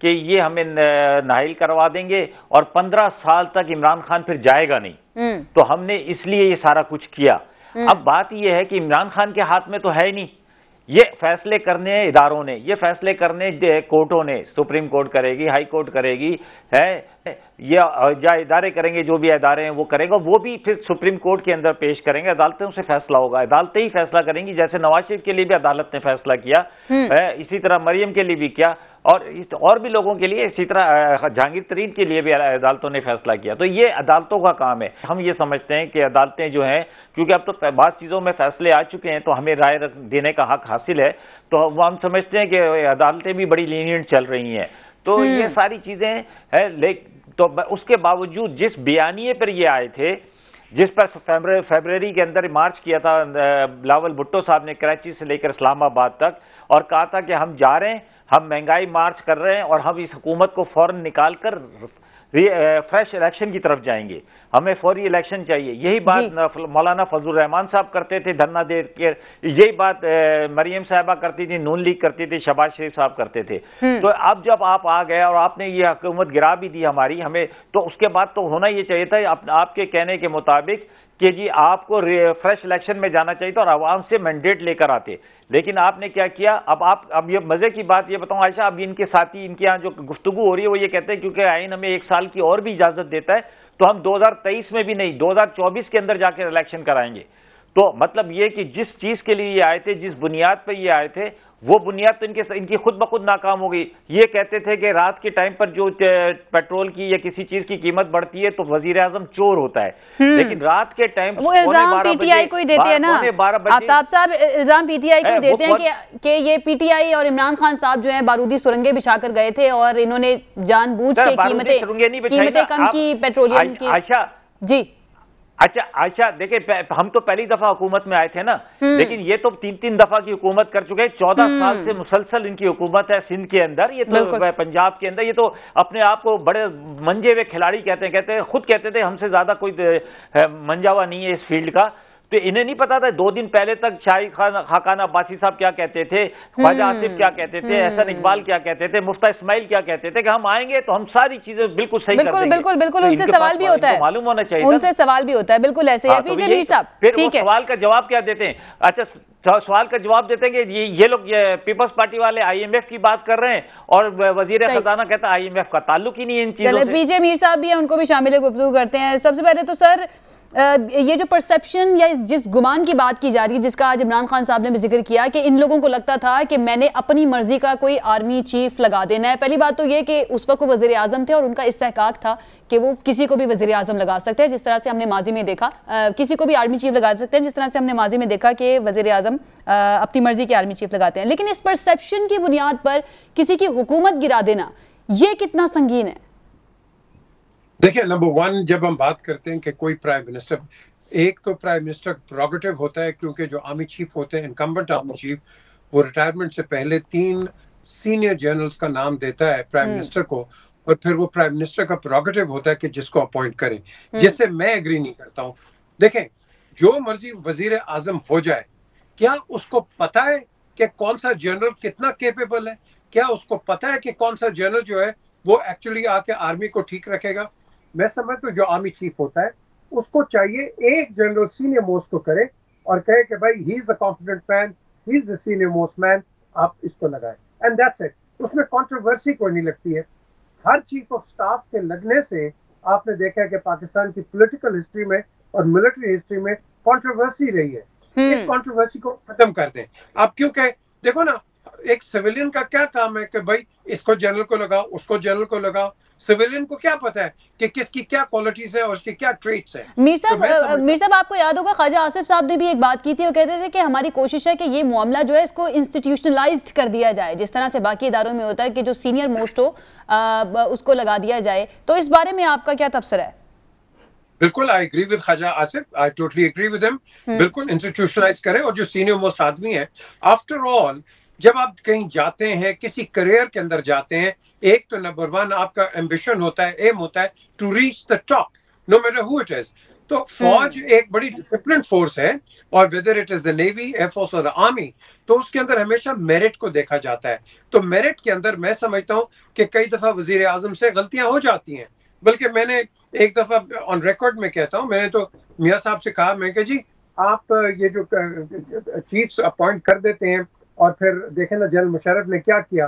کہ یہ ہمیں نااہل کروا دیں گے اور 15 سال تک عمران خان پھر جائے گا نہیں. تو ہم نے اس لیے یہ سارا کچھ کیا. اب بات یہ ہے کہ عمران خان کے ہاتھ میں تو ہے نہیں، یہ فیصلے کرنے اداروں نے، یہ فیصلے کرنے کورٹوں نے، سپریم کورٹ کرے گی، ہائی کورٹ کرے گی، یا ادارے کریں گے، جو بھی ادارے ہیں وہ کرے گا، وہ بھی پھر سپریم کورٹ کے اندر پیش کریں گے، عدالتوں سے فیصلہ ہوگا، عدالتیں ہی فیصلہ کریں گی. جیسے نواز شریف کے لیے بھی عدالت نے فیصلہ کیا، اسی طرح مریم کے لیے بھی کیا، اور بھی لوگوں کے لیے، اسی طرح جہانگیر ترین کے لیے بھی عدالتوں نے فیصلہ کیا. تو یہ عدالتوں کا کام ہے. ہم یہ سمجھتے ہیں کہ عدالتیں جو ہیں، کیونکہ اب تو بعض چیزوں میں فیصلے آ چکے ہیں تو ہمیں رائے دینے کا حق حاصل ہے، تو ہم سمجھتے ہیں کہ عدالتیں بھی بڑی لینینٹ چل رہی ہیں. تو یہ ساری چیزیں ہیں. تو اس کے باوجود جس بیانیے پر یہ آئے تھے، جس پر فیبرری کے اندر مارچ کیا تھا بلاول بھٹو صاحب نے کراچی سے لے کر اسلام آباد تک، اور کہا تھا کہ ہم جا رہے ہیں، ہم مہنگائی مارچ کر رہے ہیں اور ہم اس حکومت کو فوراً نکال کر فریش الیکشن کی طرف جائیں گے، ہمیں فوری الیکشن چاہیے. یہی بات مولانا فضل الرحمان صاحب کرتے تھے دھرنا دے کے، یہی بات مریم صاحبہ کرتی تھی، نون لیگ کرتی تھی، شہباز شریف صاحب کرتے تھے. تو اب جب آپ آ گئے اور آپ نے یہ حکومت گرا بھی دی ہماری، ہمیں تو اس کے بعد تو ہونا یہ چاہیے تھا آپ کے کہنے کے مطابق کہ جی آپ کو فریش الیکشن میں جانا چاہیے تھا اور عوام سے مینڈیٹ لے کر آتے. لیکن آپ نے کیا کیا؟ اب یہ مزے کی بات یہ بتاؤں عائشہ، اب ان کے ساتھی، ان کے یہاں جو گفتگو ہو رہی ہے وہ یہ کہتے ہیں کیونکہ آئین ہمیں 1 سال کی اور بھی اجازت دیتا ہے تو ہم 2023 میں بھی نہیں، 2024 کے اندر جا کے الیکشن کرائیں گے. تو مطلب یہ کہ جس چیز کے لیے یہ آئے تھے، جس بنیاد پہ یہ آئے تھے، وہ بنیاد تو ان کی خود بخود ناکام ہو گئی. یہ کہتے تھے کہ رات کے ٹائم پر جو پیٹرول کی یا کسی چیز کی قیمت بڑھتی ہے تو وزیر اعظم چور ہوتا ہے، لیکن رات کے ٹائم وہ الزام پی ٹی آئی کو ہی دیتے ہیں نا آفتاب صاحب، الزام پی ٹی آئی کو دیتے ہیں کہ یہ پی ٹی آئی اور عمران خان صاحب جو ہیں بارودی سرنگیں بچھا کر گئے تھے اور انہوں نے جان بوجھ کے قیمتیں کم کی پیٹرولیم کی. جی اچھا دیکھیں، ہم تو پہلی دفعہ حکومت میں آئے تھے نا، لیکن یہ تو 3 دفعہ کی حکومت کر چکے ہیں. 14 سال سے مسلسل ان کی حکومت ہے سندھ کے اندر، یہ تو پنجاب کے اندر. یہ تو اپنے آپ کو بڑے منجے ہوئے کھلاڑی کہتے ہیں، خود کہتے تھے ہم سے زیادہ کوئی منجا ہوا نہیں ہے اس فیلڈ کا. تو انہیں نہیں پتا تھا 2 دن پہلے تک شاہی خاقان عباسی صاحب کیا کہتے تھے، خواجہ آصف کیا کہتے تھے، احسن اقبال کیا کہتے تھے، مفتیٰ اسماعیل کیا کہتے تھے کہ ہم آئیں گے تو ہم ساری چیزیں بالکل صحیح کر دیں گے. بالکل ان سے سوال بھی ہوتا ہے، معلوم ہونا چاہیے، ان سے سوال بھی ہوتا ہے. بالکل ایسے ہے. پی جے میر صاحب پھر وہ سوال کا جواب کیا دیتے ہیں؟ اچھا سوال کا جواب دیتے ہیں کہ یہ لوگ پیپلز پارٹی والے آئی ایم ایف کی بات کر رہے ہیں اور وزیر خزانہ کہتا ہے آئی ایم ایف کا تعلق ہی نہیں ہے ان چیزوں سے. پی جے میر صاحب بھی ہیں، ان کو بھی شامل گفتگو کرتے ہیں. سب سے پہلے تو سر یہ جو پرسیپشن یا جس گمان کی بات کی جا رہی ہے، جس کا آج عمران خان صاحب نے بھی ذکر کیا کہ ان لوگوں کو لگتا تھا کہ میں نے اپنی مرضی کا کوئی آرمی چیف لگا دینا ہے. پہلی بات تو یہ کہ اس وقت وہ وزیر اعظم تھے اور ان کا استحقاق تھا کہ وہ کسی کو بھی وزیر اعظم لگا سکتے ہیں، جس طرح سے ہم نے ماضی میں دیکھا کسی کو بھی آرمی چیف لگا سکتے ہیں، جس طرح سے ہم نے ماضی میں دیکھا کہ وزیر اعظم اپنی مرضی کے آرمی چیف لگاتے ہیں. لیکن اس پرسیپشن کی بنیاد پر کسی کی حکومت گرا دینا یہ کتنا سنگین ہے؟ دیکھیں، نمبر 1 جب ہم بات کرتے ہیں کہ کوئی پرائم منسٹر، ایک تو پرائم منسٹر پروگیٹو ہوتا ہے کیونکہ جو آرمی چیف ہوتے ہیں، انکمبنٹ آرمی چیف، وہ ریٹائرمنٹ سے پہلے 3 سینئر جنرلز کا نام دیتا ہے پرائم منسٹر کو، اور پھر وہ پرائم منسٹر کا پروگیٹو ہوتا ہے کہ جس کو اپوائنٹ کریں، جس سے میں ایگری نہیں کرتا ہوں. دیکھیں، جو مرضی وزیر اعظم ہو جائے، کیا اس کو پتا ہے کہ کون سا جنرل کتنا کیپیبل ہے؟ کیا اس کو پتا ہے کہ کون سا جنرل جو ہے وہ ایکچولی آ کے آرمی کو ٹھیک رکھے گا؟ میں سمجھتا ہوں جو آرمی چیف ہوتا ہے اس کو چاہیے ایک جنرل سینئر موسٹ کو کرے اور کہے کہ بھائی ہی از دا کانفیڈنٹ مین، ہی از دا سینئر موسٹ مین، آپ اس کو لگائیں، اینڈ دیٹس اٹ. اس میں کنٹروورسی کوئی نہیں لگتی ہے. ہر چیف آف سٹاف کے لگنے سے آپ نے دیکھا ہے کہ پاکستان کی پولیٹیکل ہسٹری میں اور ملٹری ہسٹری میں کنٹروورسی رہی ہے. اس کنٹروورسی کو ختم کر دیں آپ، کیونکہ دیکھو نا، ایک سویلین کا کیا کام ہے کہ بھائی اس کو جنرل کو لگاؤ، اس کو جنرل کو لگاؤ. سویلین کو کیا پتا ہے کہ کس کی کیا کوالٹیز ہیں اور اس کی کیا ٹریٹس ہیں. میر صاحب آپ کو یاد ہوگا خواجہ آصف صاحب نے بھی ایک بات کی تھی، وہ کہتے تھے کہ ہماری کوشش ہے کہ یہ معاملہ جو ہے اس کو انسٹیٹیوشنلائزڈ کر دیا جائے، جس طرح سے باقی اداروں میں ہوتا ہے کہ جو سینئر موسٹ ہو اس کو لگا دیا جائے. تو اس بارے میں آپ کا کیا تبصرہ ہے؟ بالکل I agree with Khawaja Asif, I totally agree with ہم. بالکل انسٹیٹیوشنلائز کریں، اور جو سینئر موسٹ آدمی ہے، آفٹر آل جب آپ کہیں جاتے ہیں، کسی کریئر کے اندر جاتے ہیں، ایک تو نمبر 1 آپ کا ایمبیشن ہوتا ہے، ایم ہوتا ہے to reach the top, no matter who it is. تو فوج ایک بڑی ڈسپلن فورس ہے، اور whether it is the navy, air force اور آرمی، تو اس کے اندر ہمیشہ میرٹ کو دیکھا جاتا ہے. تو میرٹ کے اندر میں سمجھتا ہوں کہ کئی دفعہ وزیر اعظم سے غلطیاں ہو جاتی ہیں. بلکہ میں نے ایک دفعہ آن ریکارڈ میں کہتا ہوں، میں نے تو میاں صاحب سے کہا، میں کہ جی آپ یہ جو چیفس اپوائنٹ کر دیتے ہیں اور پھر دیکھیں نا جنرل مشرف نے کیا کیا،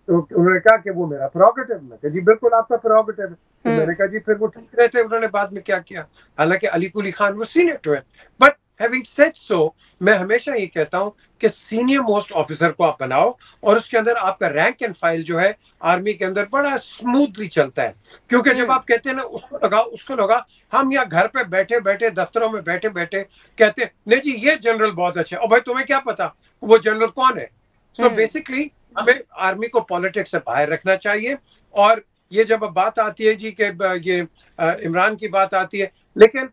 تو انہوں نے کہا کہ وہ میرا پروگیٹو. میں کہا جی بالکل آپ کا پروگیٹو ہے. تو میں نے کہا جی پھر وہ ٹھیک رہتے، انہوں نے بعد میں کیا کیا. حالانکہ علی کولی خان وہ سینئر ٹو ہے. بٹ ہیونگ سیڈ سو، میں ہمیشہ یہ کہتا ہوں کہ سینئر موسٹ آفیسر کو آپ بناؤ، اور اس کے اندر آپ کا رینک اینڈ فائل جو ہے آرمی کے اندر بڑا اسموتھلی چلتا ہے. کیونکہ جب آپ کہتے ہیں نا اس کو لگا، ہم یا گھر پہ بیٹھے بیٹھے دفتروں میں بیٹھے بیٹھے کہتے ہیں نہیں جی یہ جنرل بہت اچھا ہے، اور بھائی تمہیں کیا پتا وہ جنرل کون ہے. سو بیسکلی ہمیں آرمی کو پالیٹکس سے باہر رکھنا چاہیے. اور یہ جب بات آتی ہے جی کہ یہ عمران کی بات آتی ہے، لیکن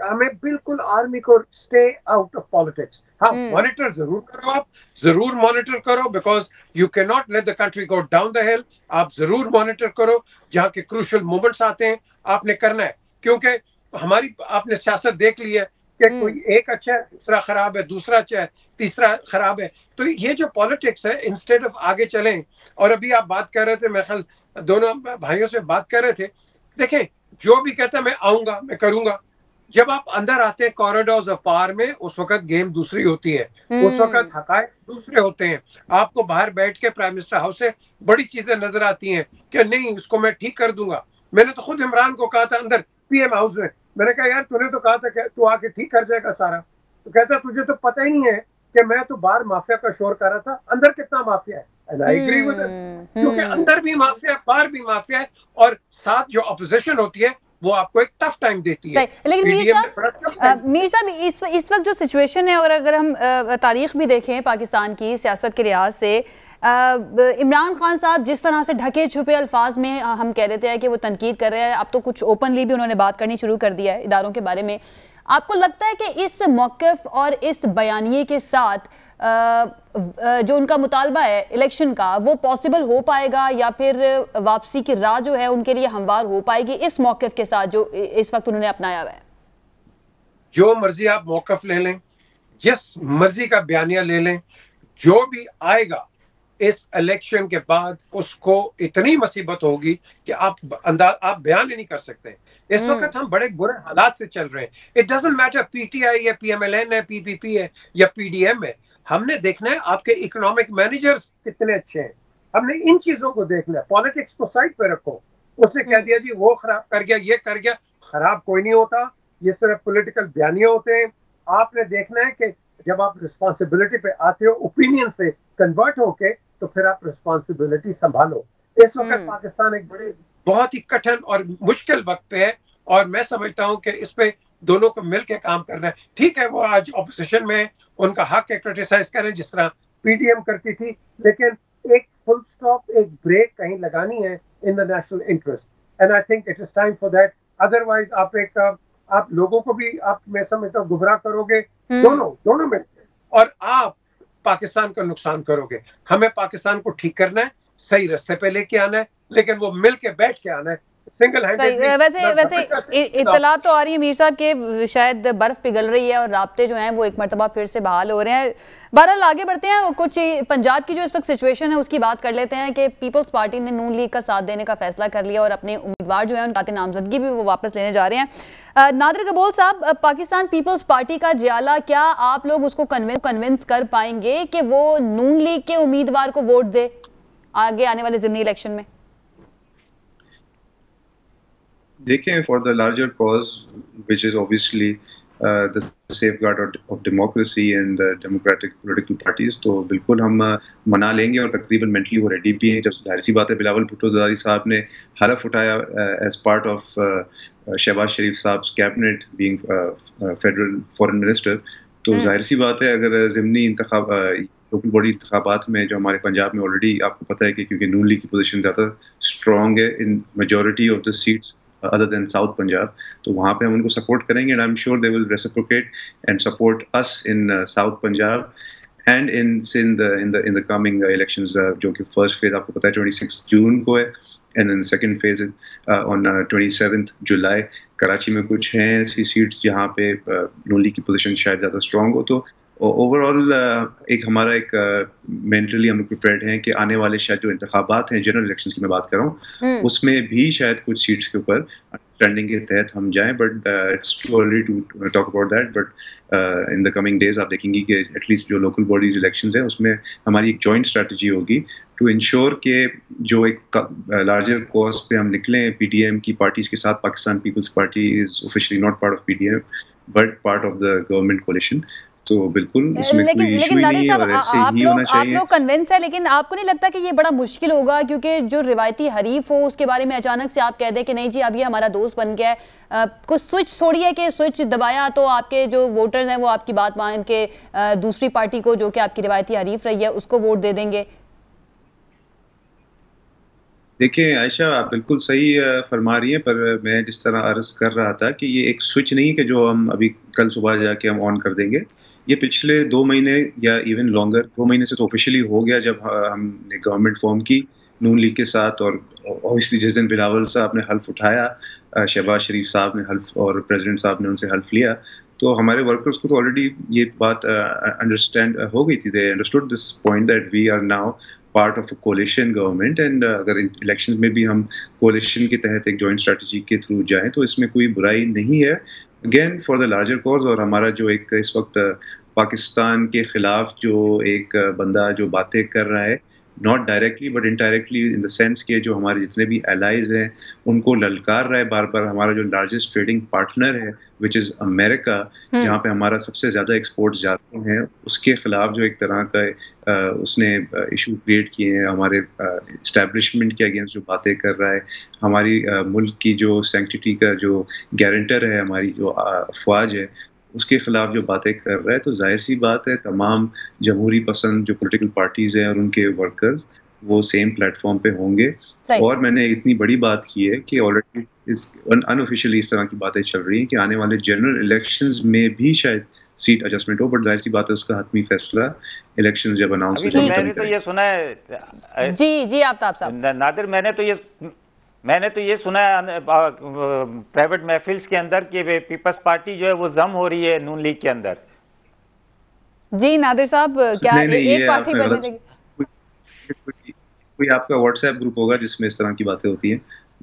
ہمیں بالکل آرمی کو اسٹے آؤٹ آف پالیٹکس. ہاں مانیٹر ضرور کرو، آپ ضرور مانیٹر کرو، بیکاز یو کی not let the country go down the ہل. آپ ضرور مانیٹر کرو، جہاں کے کروشل مومنٹس آتے ہیں آپ نے کرنا ہے. کیونکہ ہماری آپ نے سیاست دیکھ لی ہے کہ کوئی ایک اچھا ہے، دوسرا خراب ہے، دوسرا اچھا ہے، تیسرا خراب ہے. تو یہ جو پالیٹکس ہے، انسٹیڈ آف آگے چلیں. اور ابھی آپ بات کر رہے تھے، میرے خیال دونوں بھائیوں سے بات کر رہے تھے، دیکھیں جو بھی کہتا ہے میں آؤں گا، میں کروں گا، جب آپ اندر آتے ہیں کوریڈورز آف پاور میں، اس وقت گیم دوسری ہوتی ہے، اس وقت حقائق دوسرے ہوتے ہیں. آپ کو باہر بیٹھ کے پرائم منسٹر ہاؤس سے بڑی چیزیں نظر آتی ہیں کہ نہیں اس کو میں ٹھیک کر دوں گا. میں نے تو خود عمران کو کہا تھا اندر پی ایم ہاؤس میں نے کہا یار تو نے تو کہا تھا کہ تو آ کے ٹھیک کر جائے گا سارا. تو کہتا تجھے تو پتہ ہی نہیں ہے کہ میں تو باہر مافیا کا شور کر رہا تھا، اندر کتنا مافیا ہے. And I agree with it. کیونکہ اندر بھی مافیا ہے، باہر بھی مافیا ہے، اور ساتھ جو اپوزیشن ہوتی ہے وہ آپ کو ایک ٹف ٹائم دیتی ہے. لیکن میر صاحب اس وقت جو سچویشن ہے، اور اگر ہم تاریخ بھی دیکھیں پاکستان کی سیاست کے لحاظ سے، عمران خان صاحب جس طرح سے ڈھکے چھپے الفاظ میں ہم کہہ دیتے ہیں کہ وہ تنقید کر رہے ہیں، اب تو کچھ اوپنلی بھی انہوں نے بات کرنی شروع کر دیا ہے اداروں کے بارے میں. آپ کو لگتا ہے کہ اس موقف اور اس بیانیے کے ساتھ جو ان کا مطالبہ ہے الیکشن کا، وہ پاسبل ہو پائے گا، یا پھر واپسی کی راہ جو ہے ان کے لیے ہموار ہو پائے گی اس موقف کے ساتھ جو اس وقت انہوں نے اپنایا ہوا ہے؟ جو مرضی آپ موقف لے لیں، جس مرضی کا بیانیہ لے لیں، جو بھی آئے گا اس الیکشن کے بعد اس کو اتنی مصیبت ہوگی کہ آپ بیان ہی نہیں کر سکتے. اس وقت ہم بڑے برے حالات سے چل رہے ہیں. It doesn't metre P T I ہے، پی ایم ایل این ہے، پی پی پی ہے یا پی ڈی ایم ہے. ہم نے دیکھنا ہے آپ کے اکنامک مینیجرز کتنے اچھے ہیں. ہم نے ان چیزوں کو دیکھنا ہے. پالیٹکس کو سائڈ پہ رکھو. اس نے کہہ دیا جی وہ خراب کر گیا، یہ کر گیا. خراب کوئی نہیں ہوتا، یہ صرف پولیٹیکل بیانیے ہوتے ہیں. آپ نے دیکھنا ہے کہ جب آپ رسپانسبلٹی پہ آتے ہو اوپینین سے کنورٹ ہو کے، تو پھر آپ رسپانسبلٹی سنبھالو. اس وقت پاکستان ایک بہت ہی کٹھن اور مشکل وقت پہ ہے، اور میں سمجھتا ہوں کہ اس پہ دونوں کو مل کے کام کرنا ہے. ٹھیک ہے وہ آج اپوزیشن میں ان کا حق ہے کرٹیسائز کریں جس طرح پی ڈی ایم کرتی تھی، لیکن ایک فل سٹاپ، ایک بریک کہیں لگانی ہے in the national interest. And I think it is time for that. Otherwise آپ لوگوں کو بھی میں سمجھتا ہوں گمراہ کرو گے دونوں میں، اور آپ پاکستان کا نقصان کرو گے. ہمیں پاکستان کو ٹھیک کرنا ہے، صحیح رستے پہ لے کے آنا ہے، لیکن وہ مل کے بیٹھ کے آنا ہے. ویسے اطلاع تو آ رہی ہے میر صاحب کہ شاید برف پگھل رہی ہے اور رابطے جو ہیں وہ ایک مرتبہ پھر سے بحال ہو رہے ہیں. بہرحال آگے بڑھتے ہیں. کچھ پنجاب کی جو اس وقت سچویشن ہے اس کی بات کر لیتے ہیں کہ پیپلز پارٹی نے نون لیگ کا ساتھ دینے کا فیصلہ کر لیا اور اپنے امیدوار جو ہیں ان کا نامزدگی بھی وہ واپس لینے جا رہے ہیں. نادر قبول صاحب، پاکستان پیپلز پارٹی کا جیالہ، کیا آپ لوگ اس کو کنونس کر پائیں گے کہ وہ نون لیگ کے امیدوار کو ووٹ دے آگے آنے والے ضمنی الیکشن میں؟ دیکھیں for the larger cause which is obviously the safeguard of democracy and the democratic political parties, تو بالکل ہم منا لیں گے اور تقریباً مینٹلی وہ ریڈی بھی ہیں. جب ظاہر سی بات ہے بلاول بھٹو زرداری صاحب نے حلف اٹھایا ایز پارٹ آف شہباز شریف صاحب کیبنٹ بینگ فیڈرل فورن منسٹر، تو ظاہر سی بات ہے اگر ضمنی لوکل باڈی انتخابات میں جو ہمارے پنجاب میں آلریڈی آپ کو پتہ ہے کہ کیونکہ نون لیگ کی پوزیشن زیادہ اسٹرانگ ہے in majority of the sets other than South Punjab, تو وہاں پہ ہم ان کو سپورٹ کریں گے. and I'm sure they will reciprocate and support us in South Punjab and in the coming elections جو کہ فرسٹ فیز آپ کو پتہ ہے 26 جون کو ہے. اینڈ دین سیکنڈ فیز آن 27 جولائی. کراچی میں کچھ ہیں ایسی سیٹس جہاں پہ نون لیگ کی پوزیشن شاید زیادہ اسٹرانگ ہو. تو اوور آل ایک ہمارا ایک مینٹلی ہم پریپیئرڈ ہیں کہ آنے والے شاید جو انتخابات ہیں جنرل الیکشنز کی میں بات کر رہا ہوں, اس میں بھی شاید کچھ سیٹس کے اوپر انڈرسٹینڈنگ کے تحت ہم جائیں. But it's too early to talk about that. But in the coming days آپ دیکھیں گی کہ ایٹ لیسٹ جو لوکل باڈیز الیکشنز ہیں اس میں ہماری ایک جوائنٹ اسٹریٹجی ہوگی ٹو انشور کہ جو ایک لارجر کوز پہ ہم نکلیں پی ٹی ایم کی پارٹیز کے ساتھ. Pakistan Peoples Party is officially not part of P T M but part of the government coalition. تو بالکل اس میں کوئی ایشو ہی نہیں ہے اور ایسے ہی ہونا چاہیے. آپ لوگ کنونس ہے, لیکن آپ کو نہیں لگتا کہ یہ بڑا مشکل ہوگا کیونکہ جو روایتی حریف ہو اس کے بارے میں اچانک سے آپ کہہ دیں کہ نہیں جی اب یہ ہمارا دوست بن گیا ہے, کچھ سوئچ تھوڑی ہے کہ سوئچ دبایا تو آپ کے جو ووٹرز ہیں وہ آپ کی بات مان کے دوسری پارٹی کو جو کہ آپ کی روایتی حریف رہی ہے اس کو ووٹ دے دیں گے؟ دیکھیں عائشہ آپ بالکل صحیح فرما رہی ہیں, پر میں جس طرح عرض کر رہا تھا کہ یہ ایک سوئچ نہیں کہ جو ہم ابھی کل صبح جا کے ہم آن کر دیں گے. یہ پچھلے 2 مہینے یا ایون لانگر 2 مہینے سے تو آفیشلی ہو گیا جب ہم نے گورنمنٹ فارم کی نون لیگ کے ساتھ, اور اوبیسلی جس دن بلاول صاحب نے حلف اٹھایا, شہباز شریف صاحب نے حلف اور پریزیڈنٹ صاحب نے ان سے حلف لیا, تو ہمارے ورکرز کو تو آلریڈی یہ بات انڈرسٹینڈ ہو گئی تھی. They understood this point that we are now part of a coalition government, and اگر الیکشن میں بھی ہم کولیشن کے تحت ایک جوائنٹ اسٹریٹجی کے تھرو جائیں تو اس میں کوئی برائی نہیں ہے. Again for the larger cause. اور ہمارا جو ایک اس وقت پاکستان کے خلاف جو ایک بندہ جو باتیں کر رہا ہے, not directly but indirectly in the sense کہ جو ہمارے جتنے بھی الائز ہیں ان کو للکار رہا ہے بار بار. ہمارا جو لارجسٹ ٹریڈنگ پارٹنر ہے وچ از امریکہ, جہاں پہ ہمارا سب سے زیادہ ایکسپورٹس جاتے ہیں, اس کے خلاف جو ایک طرح کا اس نے ایشو کریٹ کیے ہیں. ہمارے اسٹیبلشمنٹ کے اگینسٹ جو باتیں کر رہا ہے, ہماری ملک کی جو سینکٹیٹی کا جو گارنٹر ہے, ہماری جو افواج ہے, اس کے خلاف جو باتیں کر رہا ہے. تو ظاہر سی بات ہے تمام جمہوری پسند جو پولیٹیکل پارٹیز ہیں اور ان کے ورکرز وہ سیم پلیٹ فارم پہ ہوں گے. اور میں نے اتنی بڑی بات کی ہے کہ آلریڈی ان آفیشیلی اس طرح کی باتیں چل رہی ہیں کہ آنے والے جنرل الیکشنز میں بھی شاید سیٹ ایڈجسٹمنٹ ہو, بٹ ظاہر سی بات ہے اس کا حتمی فیصلہ الیکشنز جب اناؤنس ہو جائیں. میں نے تو یہ سنا ہے جی آفتاب صاحب نادر, میں نے تو یہ سنا ہے پرائیویٹ محفلز کے اندر کہ پیپلز پارٹی جو ہے وہ ضم ہو رہی ہے نون لیگ کے اندر. جی نادر صاحب کیا ایک پارٹی بننے کوئی آپ کا واٹس ایپ گروپ ہوگا جس میں اس طرح کی باتیں ہوتی ہیں,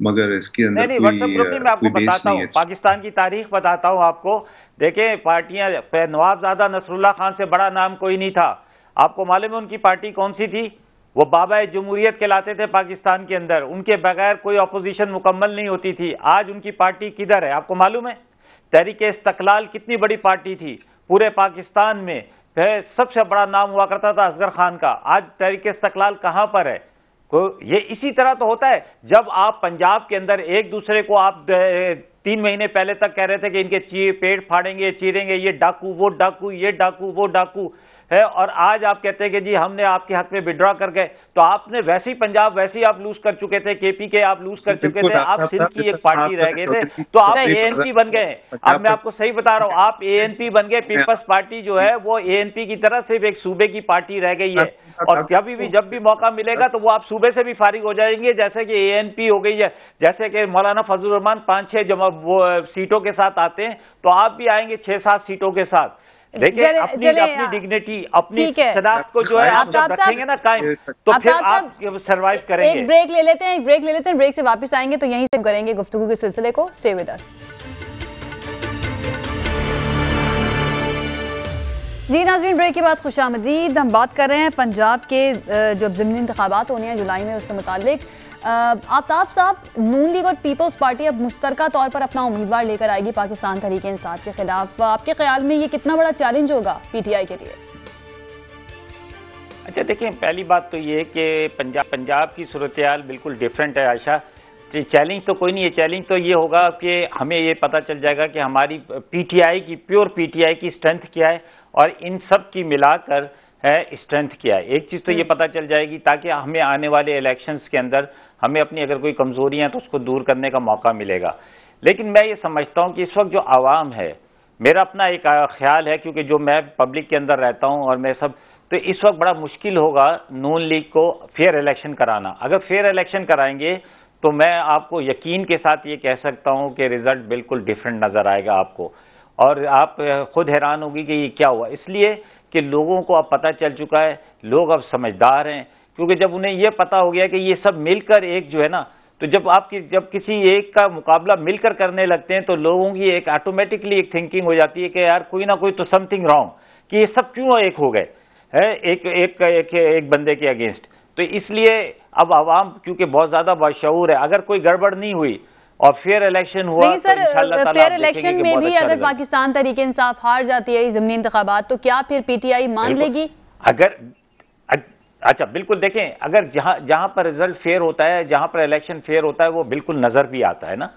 مگر اس کے اندر نہیں واٹس ایپ گروپ نہیں, میں آپ کو بتاتا ہوں, پاکستان کی تاریخ بتاتا ہوں آپ کو. دیکھیں پارٹیاں, نوابزادہ نصر اللہ خان سے بڑا نام کوئی نہیں تھا. آپ کو معلوم ہے ان کی پارٹی کون سی تھی؟ وہ بابا جمہوریت کہلاتے تھے پاکستان کے اندر. ان کے بغیر کوئی اپوزیشن مکمل نہیں ہوتی تھی. آج ان کی پارٹی کدھر ہے آپ کو معلوم ہے؟ تحریک استقلال کتنی بڑی پارٹی تھی پورے پاکستان میں, سب سے بڑا نام ہوا کرتا تھا اصغر خان کا. آج تحریک استقلال کہاں پر ہے؟ یہ اسی طرح تو ہوتا ہے جب آپ پنجاب کے اندر ایک دوسرے کو آپ 3 مہینے پہلے تک کہہ رہے تھے کہ ان کے پیٹ پھاڑیں گے, چیریں گے, یہ ڈاکو وہ ڈاکو, یہ ڈاکو وہ ڈاکو ہے, اور آج آپ کہتے ہیں کہ جی ہم نے آپ کے حق میں وڈرا کر گئے. تو آپ نے ویسے ہی پنجاب ویسے ہی آپ لوز کر چکے تھے, کے پی کے آپ لوز کر چکے تھے, آپ سندھ کی ایک پارٹی رہ گئے تھے, تو آپ اے این پی بن گئے. اب میں آپ کو صحیح بتا رہا ہوں, آپ اے این پی بن گئے. پیپلز پارٹی جو ہے وہ اے این پی کی طرح صرف ایک صوبے کی پارٹی رہ گئی ہے, اور جب بھی موقع ملے گا تو وہ آپ صوبے سے بھی فارغ ہو جائیں گے, جیسے کہ اے این پی ہو گئی ہے. جیسے کہ مولانا فضل الرحمان 5-6 سیٹوں کے ساتھ آتے ہیں, تو آپ بھی آئیں گے 6-7 سیٹوں کے ساتھ. دیکھیں اپنی ڈگنیٹی, اپنی صداقت کو جو ہے آپ جب رکھیں گے نا قائم, تو پھر آپ سروائیو کریں گے. ایک بریک لے لیتے ہیں, بریک سے واپس آئیں گے تو یہیں سے کریں گے گفتگو کے سلسلے کو. Stay with us. جی ناظرین, بریک کے بعد خوش آمدید. ہم بات کر رہے ہیں پنجاب کے جو ضمنی انتخابات ہونے ہیں جولائی میں, اس سے متعلق. آفتاب صاحب, نون لیگ اور پیپلز پارٹی اب مشترکہ طور پر اپنا امیدوار لے کر آئے گی پاکستان تحریک انصاف کے خلاف. آپ کے خیال میں یہ کتنا بڑا چیلنج ہوگا پی ٹی آئی کے لیے؟ اچھا دیکھیں, پہلی بات تو یہ کہ پنجاب کی صورتحال بالکل ڈیفرنٹ ہے عائشہ. چیلنج تو کوئی نہیں ہے. چیلنج تو یہ ہوگا کہ ہمیں یہ پتہ چل جائے گا کہ ہماری پی ٹی آئی کی, پیور پی ٹی آئی کی اسٹرینتھ کیا ہے, اور ان سب کی ملا کر ہے اسٹرینتھ کیا ہے. ایک چیز تو یہ پتہ چل جائے گی تاکہ ہمیں آنے والے الیکشنز کے اندر ہمیں اپنی اگر کوئی کمزوریاں ہیں تو اس کو دور کرنے کا موقع ملے گا. لیکن میں یہ سمجھتا ہوں کہ اس وقت جو عوام ہے, میرا اپنا ایک خیال ہے, کیونکہ جو میں پبلک کے اندر رہتا ہوں اور میں سب, تو اس وقت بڑا مشکل ہوگا نون لیگ کو فیئر الیکشن کرانا. اگر فیئر الیکشن کرائیں گے تو میں آپ کو یقین کے ساتھ یہ کہہ سکتا ہوں کہ رزلٹ بالکل ڈیفرنٹ نظر آئے گا آپ کو، اور آپ خود حیران ہوگی کہ یہ کیا ہوا. اس لیے کہ لوگوں کو اب پتہ چل چکا ہے، لوگ اب سمجھدار ہیں، کیونکہ جب انہیں یہ پتہ ہو گیا کہ یہ سب مل کر ایک جو ہے نا، تو جب کسی ایک کا مقابلہ مل کر کرنے لگتے ہیں تو لوگوں کی ایک آٹومیٹکلی ایک تھنکنگ ہو جاتی ہے کہ یار کوئی نہ کوئی تو سم تھنگ رانگ، کہ یہ سب کیوں ایک ہو گئے ایک بندے کے اگینسٹ. تو اس لیے اب عوام کیونکہ بہت زیادہ باشعور ہے، اگر کوئی گڑبڑ نہیں ہوئی اور فیئر الیکشن ہوا نہیں سر، فیئر الیکشن میں بھی اگر پاکستان تحریک انصاف ہار جاتی ہے ضمنی انتخابات تو کیا پھر پی ٹی آئی مان لے گی؟ اچھا بالکل، دیکھیں اگر جہاں پر رزلٹ فیئر ہوتا ہے، جہاں پر الیکشن فیئر ہوتا ہے وہ بالکل نظر بھی آتا ہے نا.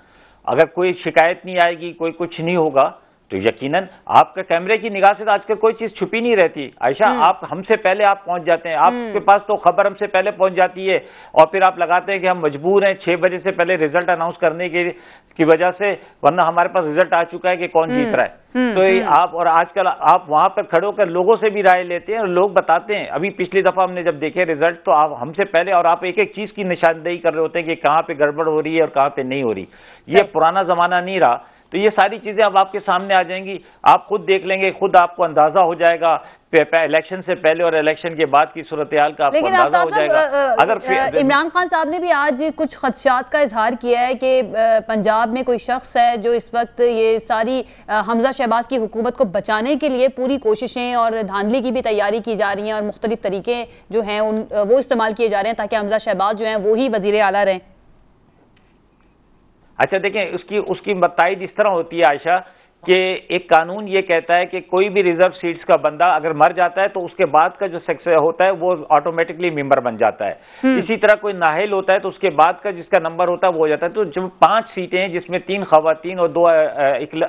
اگر کوئی شکایت نہیں آئے گی، کوئی کچھ نہیں ہوگا تو یقیناً آپ کے کیمرے کی نگاہ سے آج کل کوئی چیز چھپی نہیں رہتی. عائشہ آپ ہم سے پہلے آپ پہنچ جاتے ہیں، آپ کے پاس تو خبر ہم سے پہلے پہنچ جاتی ہے، اور پھر آپ لگاتے ہیں کہ ہم مجبور ہیں 6 بجے سے پہلے رزلٹ اناؤنس کرنے کی وجہ سے، ورنہ ہمارے پاس رزلٹ آ چکا ہے کہ کون جیت رہا ہے. تو آپ اور آج کل آپ وہاں پر کھڑے ہو کر لوگوں سے بھی رائے لیتے ہیں اور لوگ بتاتے ہیں. ابھی پچھلی دفعہ ہم نے جب دیکھے رزلٹ تو آپ ہم سے پہلے، اور آپ ایک ایک چیز کی نشاندہی کر رہے ہوتے ہیں کہ کہاں پہ گڑبڑ ہو رہی ہے اور کہاں پہ نہیں ہو رہی. یہ پرانا زمانہ نہیں رہا. تو یہ ساری چیزیں اب آپ کے سامنے آ جائیں گی، آپ خود دیکھ لیں گے، خود آپ کو اندازہ ہو جائے گا الیکشن سے پہلے اور الیکشن کے بعد کی صورتحال کا آپ کو اندازہ ہو جائے گا. لیکن عمران خان صاحب نے بھی آج کچھ خدشات کا اظہار کیا ہے کہ پنجاب میں کوئی شخص ہے جو اس وقت یہ ساری حمزہ شہباز کی حکومت کو بچانے کے لیے پوری کوششیں اور دھاندلی کی بھی تیاری کی جا رہی ہیں، اور مختلف طریقے جو ہیں وہ استعمال کیے جا رہے ہیں تاکہ حمزہ شہباز جو ہیں وہی وزیر اعلیٰ رہیں. اچھا دیکھیں اس کی تائید اس طرح ہوتی ہے عائشہ کہ ایک قانون یہ کہتا ہے کہ کوئی بھی ریزرو سیٹس کا بندہ اگر مر جاتا ہے تو اس کے بعد کا جو سیکس ہوتا ہے وہ آٹومیٹکلی ممبر بن جاتا ہے. اسی طرح کوئی نااہل ہوتا ہے تو اس کے بعد کا جس کا نمبر ہوتا ہے وہ ہو جاتا ہے. تو جب 5 سیٹیں ہیں جس میں 3 خواتین اور 2